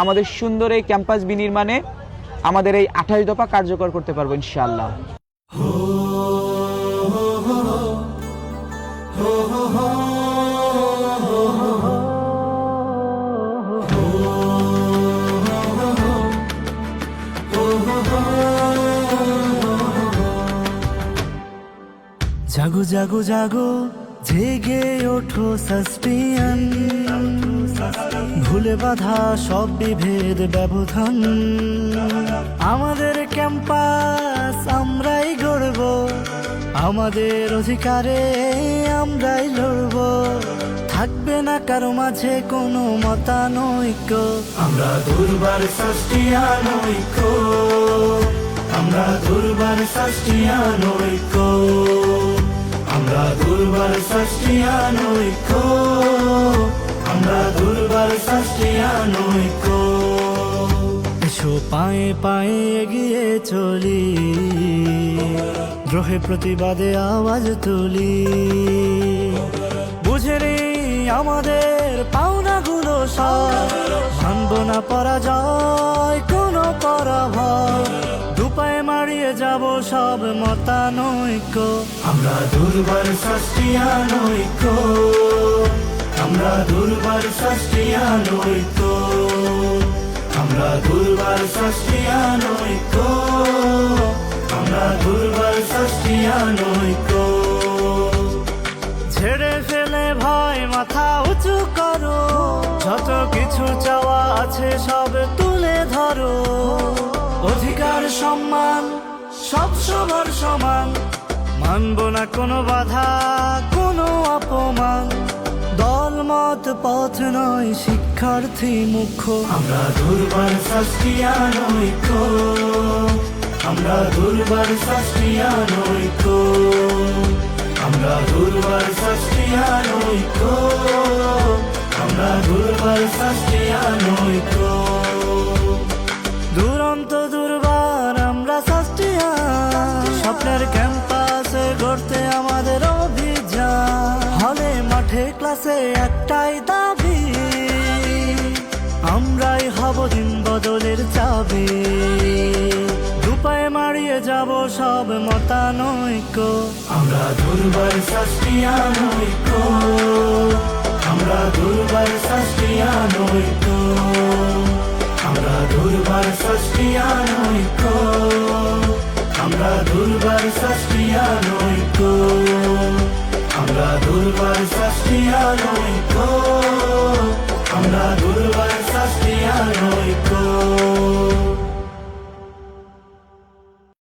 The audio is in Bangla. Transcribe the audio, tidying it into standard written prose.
আমাদের সুন্দর এই ক্যাম্পাস বিনির্মাণে আমাদের এই 28 দফা কার্যকর করতে পারবো ইনশাআল্লাহ। জাগো জাগো জাগো জেগে ওঠো সাস্পিয়ান, ভুলে বাঁধা সব বিভেদ ব্যবধান। আমাদের ক্যাম্পাস আমরাই গড়ব, আমাদের অধিকারে আমরাই লড়ব। থাকবে না কারো মাঝে কোনো মতানৈক্য, আমরা দুর্বার সাস্টিয়ান ঐক্য, আমরা দুর্বার সাস্টিয়ান ঐক্য, আমরা দুর্বার সাস্টিয়ান ঐক্য, আমরা দুর্বার সাস্টিয়ান ঐক্য। এসো পায়ে পায়ে এগিয়ে চলি, দ্রোহে প্রতিবাদে আওয়াজ তুলি। বুঝে নি আমাদের পাওনাগুলো সব, ভাঙব না পরাজয় কোনো পরাভয়। দুপায়ে মারিয়ে যাব সব মতানৈক্য, আমরা দুর্বার সাস্টিয়ান ঐক্য, আমরা দুর্বার সাস্টিয়ান ঐক্য, আমরা দুর্বার সাস্টিয়ান ঐক্য, আমরা দুর্বার সাস্টিয়ান ঐক্য। ছেড়ে ফেলে ভয় মাথা উঁচু করো, যত কিছু চাওয়া আছে সব তুলে ধরো। অধিকার সম্মান সব সবার সমান, মানব না কোনো বাধা কোনো অপমান। দল মত পথ নয় শিক্ষার্থী মুখ্য, আমরা দুর্বার সাস্টিয়ান ঐক্য, আমরা দুর্বার সাস্টিয়ান ঐক্য, আমরা দুর্বার সাস্টিয়ান ঐক্য, আমরা দুর্বার সাস্টিয়ান ঐক্য। দুরন্ত দুর্বার আমরা সাস্টিয়ান, স্বপ্নের ক্যাম্পাসে গড়তে আমাদের অভিযান। হলে মাঠে ক্লাসে একটাই দাবি, আমরাই হব দিন বদলের চাবি। দুপায়ে মারিয়ে যাব সব মতানৈক্য, আমরা দুর্বার সাস্টিয়ান ঐক্য, আমরা দুর্বার সাস্টিয়ান ঐক্য, আমরা দুর্বার সাস্টিয়ান ঐক্য, আমরা দুর্বার সাস্টিয়ান ঐক্য, আমরা দুর্বার সাস্টিয়ান ঐক্য, আমরা দুর্বার সাস্টিয়ান